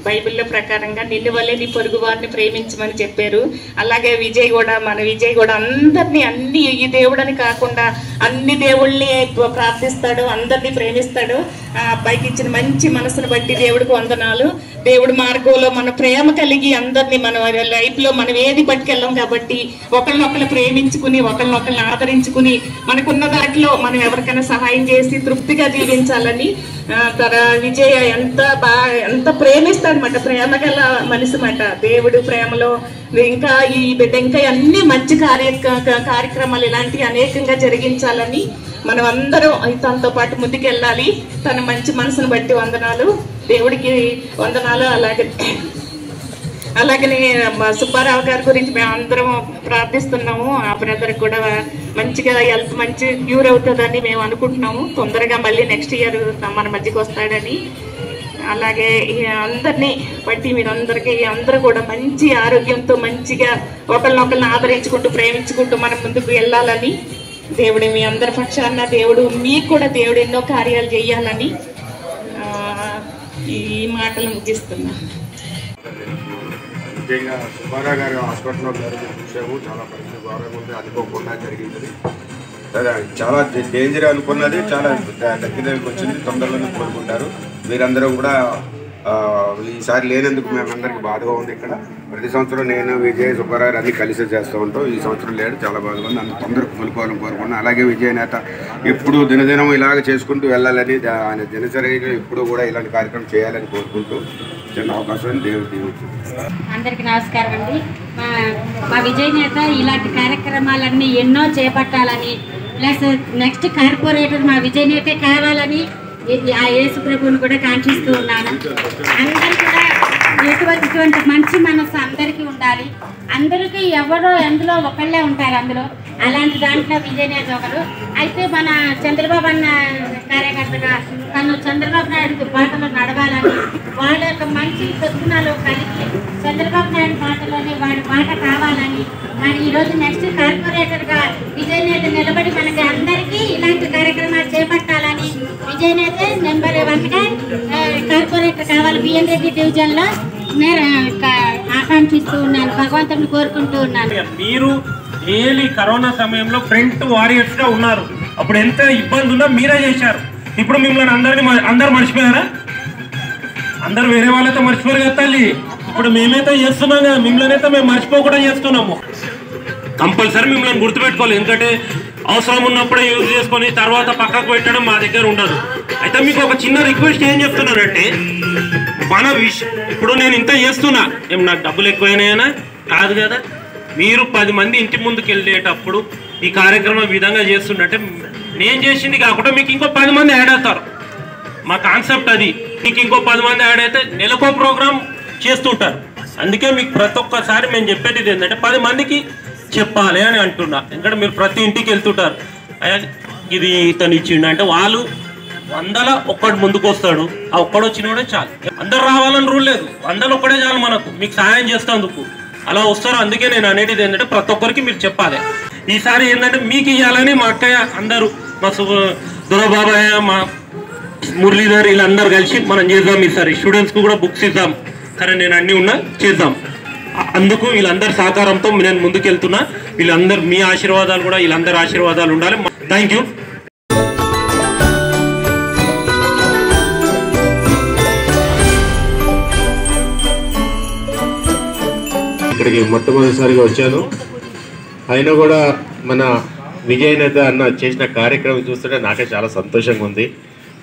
బైబిల్లో ప్రకారంగా నిన్ను వల్లే నీ పొరుగు వారిని ప్రేమించమని చెప్పారు. అలాగే విజయ్ కూడా, మన విజయ్ కూడా అందరినీ, అన్ని ఈ దేవుడని కాకుండా అన్ని దేవుళ్ళని ప్రార్థిస్తాడు, అందరినీ ప్రేమిస్తాడు. ఆ అబ్బాయికి ఇచ్చిన మంచి మనసును బట్టి దేవుడికి వందనాలు. దేవుడి మార్గంలో మన ప్రేమ కలిగి అందరినీ మన లైఫ్లో మనం ఏది పట్టుకెళ్ళాం కాబట్టి ఒకరినొకరు ప్రేమించుకుని, ఒకరినొకరిని ఆదరించుకుని, మనకున్న దాంట్లో మనం ఎవరికైనా సహాయం చేసి తృప్తిగా జీవించాలని విజయ్ ఎంత ప్రేమిస్తాడనమాట, ప్రేమ గల మనిషి మాట. దేవుడు ప్రేమలో ఇంకా ఈ బిడ్డ ఇంకా అన్ని మంచి కార్యక్రమాలు ఇలాంటివి అనేకంగా జరిగించాలని మనం అందరం తనతో పాటు ముందుకెళ్ళాలి. తన మంచి మనసును బట్టి వందనాలు, దేవుడికి వందనాలు. అలాగనే సుబ్బారావు గారి గురించి మేము అందరం ప్రార్థిస్తున్నాము. ఆ బ్రదర్ కూడా మంచిగా హెల్త్ మంచి క్యూర్ అవుతుందని మేము అనుకుంటున్నాము. తొందరగా మళ్ళీ నెక్స్ట్ ఇయర్ మన మధ్యకి వస్తాడని. అలాగే అందరినీ బట్టి మీరందరికీ అందరూ కూడా మంచి ఆరోగ్యంతో మంచిగా ఒకరినొకరిని ఆదరించుకుంటూ ప్రేమించుకుంటూ మనం ముందుకు వెళ్ళాలని దేవుడు మీ అందరి పక్షాన దేవుడు మీకు కూడా దేవుడు ఎన్నో కార్యాలు చేయాలని ఈ మాటలు ముగిస్తున్నాను. ముఖ్యంగా సుబ్బారావు గారు హాస్పిటల్లో చూసాము, చాలా పరిస్థితి ఘోరంగా ఉంది, అనుకోకుండా జరిగింది. చాలా డేంజర్ అనుకున్నది చాలా దగ్గరికి వచ్చింది, తొందరలోనే కోరుకుంటారు. మీరందరూ కూడా ఈసారి లేనందుకు మేమందరికీ బాధగా ఉంది. ఇక్కడ ప్రతి సంవత్సరం నేను విజయ్ సుబ్బారావు అన్ని కలిసి చేస్తూ ఉంటాం. ఈ సంవత్సరం లేడు, చాలా బాధగా ఉంది. అంత తొందరగా కోలుకోవాలని కోరుకున్నాను. అలాగే విజయ్ నేత ఇప్పుడు దినదినం ఇలాగ చేసుకుంటూ వెళ్ళాలని, ఆయన దినచర్యగా ఇప్పుడు కూడా ఇలాంటి కార్యక్రమం చేయాలని కోరుకుంటూ చిన్న అవకాశం దేవుడు. అందరికీ నమస్కారం అండి. మా విజయ్ నేత ఇలాంటి కార్యక్రమాలన్నీ ఎన్నో చేపట్టాలని, ప్లస్ నెక్స్ట్ కార్పొరేటర్ మా విజయ్ నేతే కావాలని ఆ యేసు ప్రభువుని కూడా కాంక్షిస్తూ ఉన్నాను. అందరూ కూడా ఇటువంటి మంచి మనసు అందరికీ ఉండాలి. అందరికీ ఎవరో ఎందులో ఒకళ్ళే ఉంటారు అందులో. అలాంటి దాంట్లో విజయ్ నేత ఒకరు. అయితే మన చంద్రబాబు అన్న కార్యకర్తగా తను చంద్రబాబు నాయుడు బాటలో నడవాలని, వాళ్ళ యొక్క మంచి సద్గుణాలు కలిగి చంద్రబాబు నాయుడు బాటలోనే వాడి బాట కావాలని, మరి ఈరోజు నెక్స్ట్ కార్పొరేటర్గా విజయ్ నేత నిలబడి మనకి అందరికీ ఇలాంటి కార్యక్రమాలు చేపట్టాలని, విజయ్ నేత నెంబర్ 1గా కార్పొరేటర్ కావాలి బిఎన్ రెడ్డి డివిజన్లో ఆకాంక్షిస్తూ ఉన్నాను, భగవంతుడిని కోరుకుంటూ ఉన్నాను. మీరు డైలీ కరోనా సమయంలో ఫ్రంట్ వారియర్స్గా ఉన్నారు. అప్పుడు ఎంత ఇబ్బంది ఉన్నా మీరే చేశారు. ఇప్పుడు మిమ్మల్ని అందరు మర్చిపోయారా? అందరు వేరే వాళ్ళతో మర్చిపోయారు కదా తల్లి. ఇప్పుడు మేమైతే చేస్తున్నాం కదా, మిమ్మల్ని అయితే మేము మర్చిపోకుండా చేస్తున్నాము. కంపల్సరీ మిమ్మల్ని గుర్తుపెట్టుకోవాలి. ఎందుకంటే అవసరం ఉన్నప్పుడే యూజ్ చేసుకొని తర్వాత పక్కకు పెట్టడం మా దగ్గర ఉండదు. అయితే మీకు ఒక చిన్న రిక్వెస్ట్ ఏం చెప్తున్నానంటే, మన ఇప్పుడు నేను ఇంత చేస్తున్నా, ఏం నాకు డబ్బులు ఎక్కువైనాయనా? కాదు కదా. మీరు 10 మంది ఇంటి ముందుకు వెళ్ళేటప్పుడు ఈ కార్యక్రమం విధంగా చేస్తుంటే నేను చేసింది కాకుండా మీకు ఇంకో 10 మంది యాడ్ అవుతారు. మా కాన్సెప్ట్ అది. మీకు ఇంకో 10 మంది యాడ్ అయితే నెలకో ప్రోగ్రామ్ చేస్తుంటారు. అందుకే మీకు ప్రతి ఒక్కసారి మేము చెప్పేది ఏంటంటే 10 మందికి చెప్పాలి అని అంటున్నా. ఎందుకంటే మీరు ప్రతి ఇంటికి వెళ్తుంటారు, ఇది ఇతను ఇచ్చిండు అంటే వాళ్ళు 100లో ఒక్కడు ముందుకు వస్తాడు. ఆ ఒక్కడు వచ్చినోడే చాలు. అందరు రావాలని రూల్ లేదు, 100లో ఒక్కడే చాలు మనకు మీకు సహాయం చేస్తేందుకు. అలా వస్తారు. అందుకే నేను అనేది ఏంటంటే ప్రతి ఒక్కరికి మీరు చెప్పాలి. ఈసారి ఏంటంటే మీకు ఇవ్వాలని మా అక్కయ్య అందరూ, మా దొరబాబాయ్, మా మురళీధర్ వీళ్ళందరూ కలిసి మనం చేద్దాం. ఈసారి స్టూడెంట్స్కి కూడా బుక్స్ ఇద్దాం. సరే నేను అన్నీ ఉన్నా చేద్దాం. అందుకు వీళ్ళందరి సహకారంతో నేను ముందుకెళ్తున్నా. వీళ్ళందరూ మీ ఆశీర్వాదాలు కూడా వీళ్ళందరి ఆశీర్వాదాలు ఉండాలి. Thank you. ఇక్కడికి మొట్టమొదటిసారిగా వచ్చాను. అయినా కూడా మన విజయ్ నేత అన్న చేసిన కార్యక్రమం చూస్తుంటే నాకే చాలా సంతోషంగా ఉంది.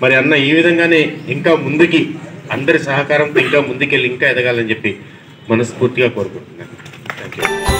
మరి అన్న ఈ విధంగానే ఇంకా ముందుకి అందరి సహకారంతో ఇంకా ముందుకెళ్ళి ఇంకా ఎదగాలని చెప్పి మనస్ఫూర్తిగా కోరుకుంటున్నాను. Thank you.